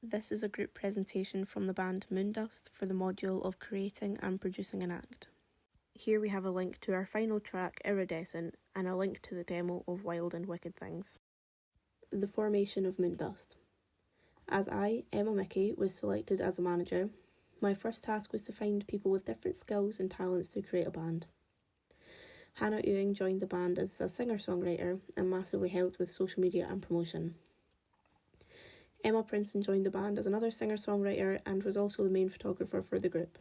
This is a group presentation from the band Moondust for the module of creating and producing an act. Here we have a link to our final track, Iridescent, and a link to the demo of Wild and Wicked Things. The formation of Moondust. As I, Emma Mickey, was selected as a manager, my first task was to find people with different skills and talents to create a band. Hannah Ewing joined the band as a singer-songwriter and massively helped with social media and promotion. Emma Princeton joined the band as another singer-songwriter and was also the main photographer for the group.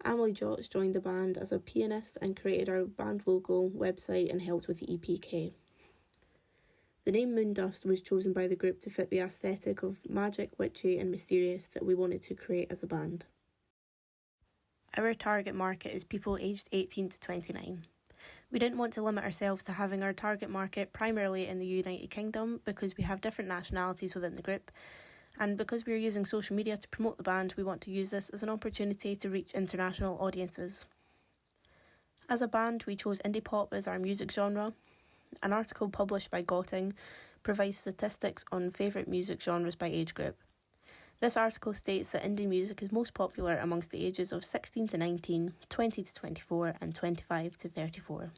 Amelie Jotz joined the band as a pianist and created our band logo, website and helped with the EPK. The name Moondust was chosen by the group to fit the aesthetic of magic, witchy and mysterious that we wanted to create as a band. Our target market is people aged 18 to 29. We didn't want to limit ourselves to having our target market primarily in the United Kingdom because we have different nationalities within the group, and because we are using social media to promote the band, we want to use this as an opportunity to reach international audiences. As a band, we chose indie pop as our music genre. An article published by Gotting provides statistics on favourite music genres by age group. This article states that indie music is most popular amongst the ages of 16 to 19, 20 to 24 and 25 to 34.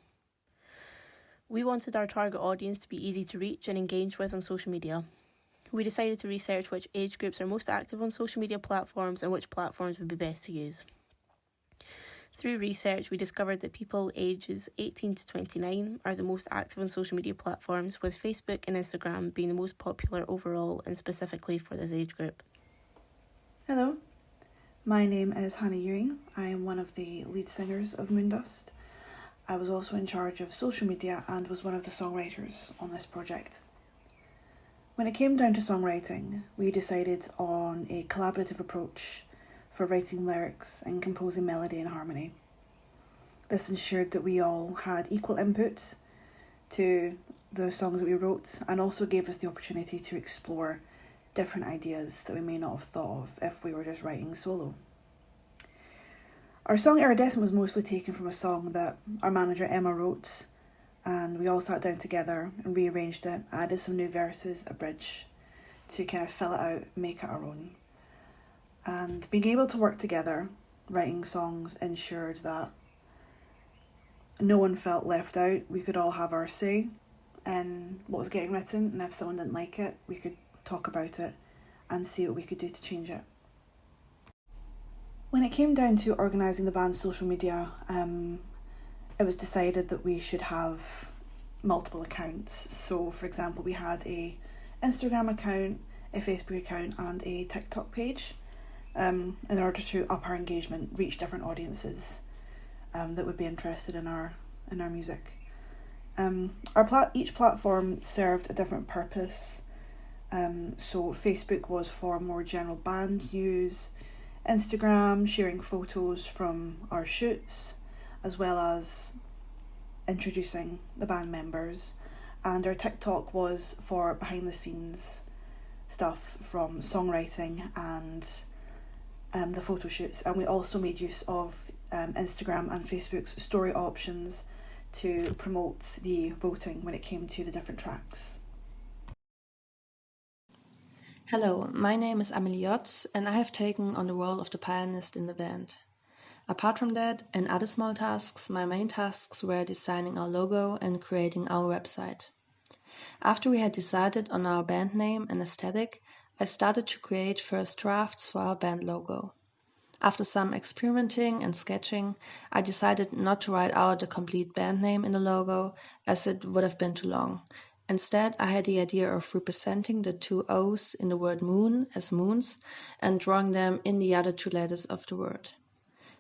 We wanted our target audience to be easy to reach and engage with on social media. We decided to research which age groups are most active on social media platforms and which platforms would be best to use. Through research, we discovered that people ages 18 to 29 are the most active on social media platforms, with Facebook and Instagram being the most popular overall and specifically for this age group. Hello, my name is Hannah Ewing. I am one of the lead singers of Moondust. I was also in charge of social media and was one of the songwriters on this project. When it came down to songwriting, we decided on a collaborative approach for writing lyrics and composing melody and harmony. This ensured that we all had equal input to the songs that we wrote and also gave us the opportunity to explore different ideas that we may not have thought of if we were just writing solo. Our song Iridescent was mostly taken from a song that our manager Emma wrote, and we all sat down together and rearranged it, added some new verses, a bridge, to kind of fill it out, make it our own. And being able to work together, writing songs, ensured that no one felt left out. We could all have our say in what was getting written, and if someone didn't like it, we could talk about it and see what we could do to change it. When it came down to organising the band's social media, it was decided that we should have multiple accounts. So, for example, we had a Instagram account, a Facebook account and a TikTok page in order to up our engagement, reach different audiences that would be interested in our music. Each platform served a different purpose. So Facebook was for more general band news, Instagram sharing photos from our shoots, as well as introducing the band members, and our TikTok was for behind the scenes stuff from songwriting and the photo shoots. And we also made use of Instagram and Facebook's story options to promote the voting when it came to the different tracks. Hello, my name is Amelie Jotz and I have taken on the role of the pianist in the band. Apart from that, and other small tasks, my main tasks were designing our logo and creating our website. After we had decided on our band name and aesthetic, I started to create first drafts for our band logo. After some experimenting and sketching, I decided not to write out the complete band name in the logo, as it would have been too long. Instead, I had the idea of representing the two O's in the word moon as moons and drawing them in the other two letters of the word.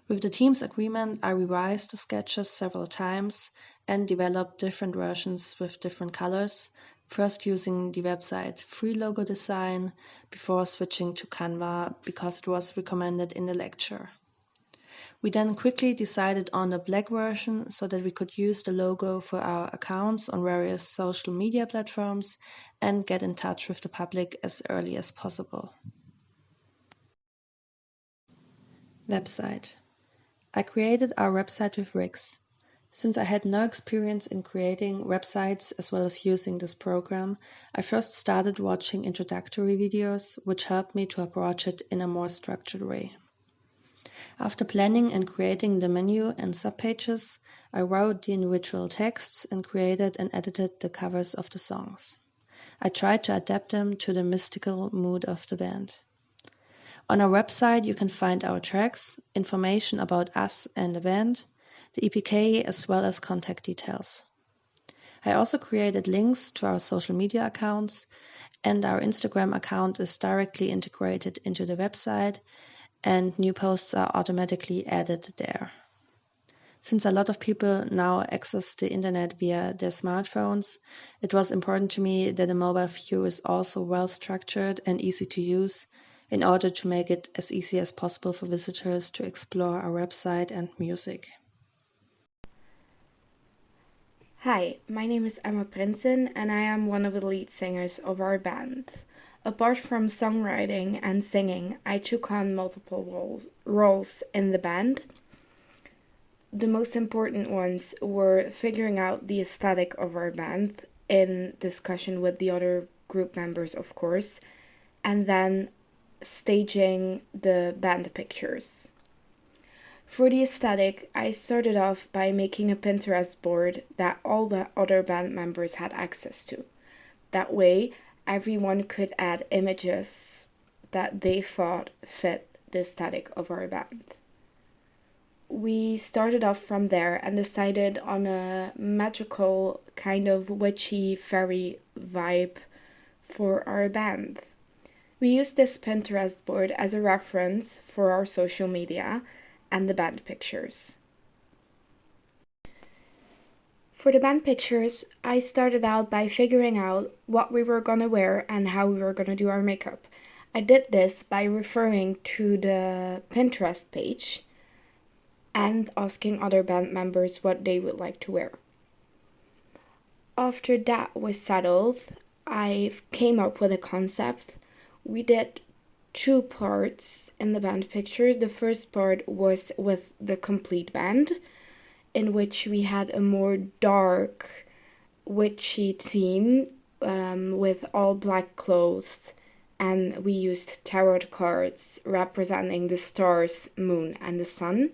With the team's agreement, I revised the sketches several times and developed different versions with different colors, first using the website free logo design before switching to Canva because it was recommended in the lecture. We then quickly decided on the black version so that we could use the logo for our accounts on various social media platforms and get in touch with the public as early as possible. Website. I created our website with Wix. Since I had no experience in creating websites as well as using this program, I first started watching introductory videos, which helped me to approach it in a more structured way. After planning and creating the menu and subpages, I wrote the individual texts and created and edited the covers of the songs. I tried to adapt them to the mystical mood of the band. On our website, you can find our tracks, information about us and the band, the EPK, as well as contact details. I also created links to our social media accounts, and our Instagram account is directly integrated into the website, and new posts are automatically added there. Since a lot of people now access the internet via their smartphones, it was important to me that the mobile view is also well structured and easy to use in order to make it as easy as possible for visitors to explore our website and music. Hi, my name is Emma Prinsen and I am one of the lead singers of our band. Apart from songwriting and singing, I took on multiple roles in the band. The most important ones were figuring out the aesthetic of our band in discussion with the other group members, of course, and then staging the band pictures. For the aesthetic, I started off by making a Pinterest board that all the other band members had access to. That way, everyone could add images that they thought fit the aesthetic of our band. We started off from there and decided on a magical, kind of witchy fairy vibe for our band. We used this Pinterest board as a reference for our social media and the band pictures. For the band pictures, I started out by figuring out what we were gonna wear and how we were gonna do our makeup. I did this by referring to the Pinterest page and asking other band members what they would like to wear. After that was settled, I came up with a concept. We did 2 parts in the band pictures. The first part was with the complete band, in which we had a more dark, witchy theme with all black clothes, and we used tarot cards representing the stars, moon, and the sun.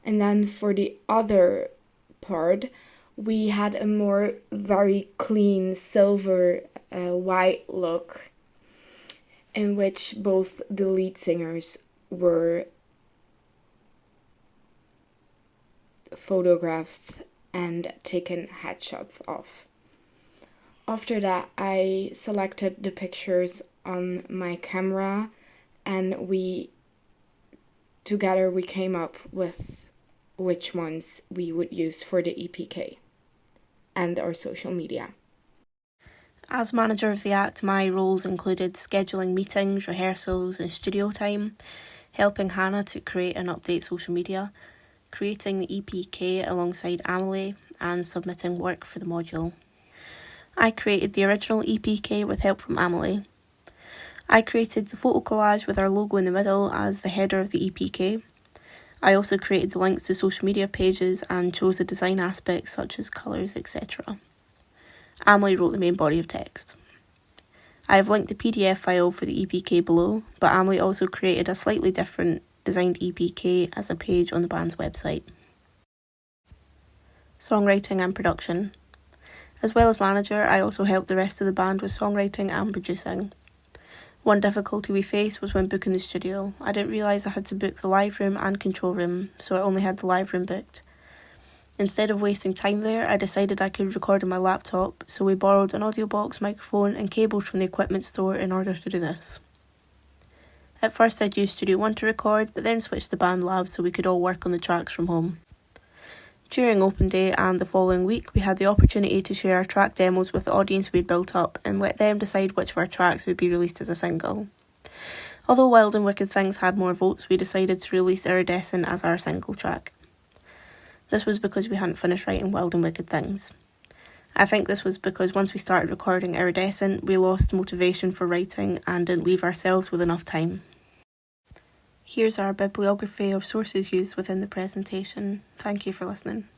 And then for the other part, we had a more very clean silver white look, in which both the lead singers were photographed and taken headshots of. After that, I selected the pictures on my camera, and together we came up with which ones we would use for the EPK and our social media. As manager of the act, my roles included scheduling meetings, rehearsals and studio time, helping Hannah to create and update social media, creating the EPK alongside Amelie, and submitting work for the module. I created the original EPK with help from Amelie. I created the photo collage with our logo in the middle as the header of the EPK. I also created the links to social media pages and chose the design aspects such as colours, etc. Amelie wrote the main body of text. I have linked the PDF file for the EPK below, but Amelie also created a slightly different designed EPK as a page on the band's website. Songwriting and production. As well as manager, I also helped the rest of the band with songwriting and producing. One difficulty we faced was when booking the studio. I didn't realise I had to book the live room and control room, so I only had the live room booked. Instead of wasting time there, I decided I could record on my laptop, so we borrowed an audio box, microphone and cables from the equipment store in order to do this. At first I'd use Studio One to record, but then switched to BandLab so we could all work on the tracks from home. During open day and the following week, we had the opportunity to share our track demos with the audience we'd built up and let them decide which of our tracks would be released as a single. Although Wild and Wicked Things had more votes, we decided to release Iridescent as our single track. This was because we hadn't finished writing Wild and Wicked Things. I think this was because once we started recording Iridescent, we lost motivation for writing and didn't leave ourselves with enough time. Here's our bibliography of sources used within the presentation. Thank you for listening.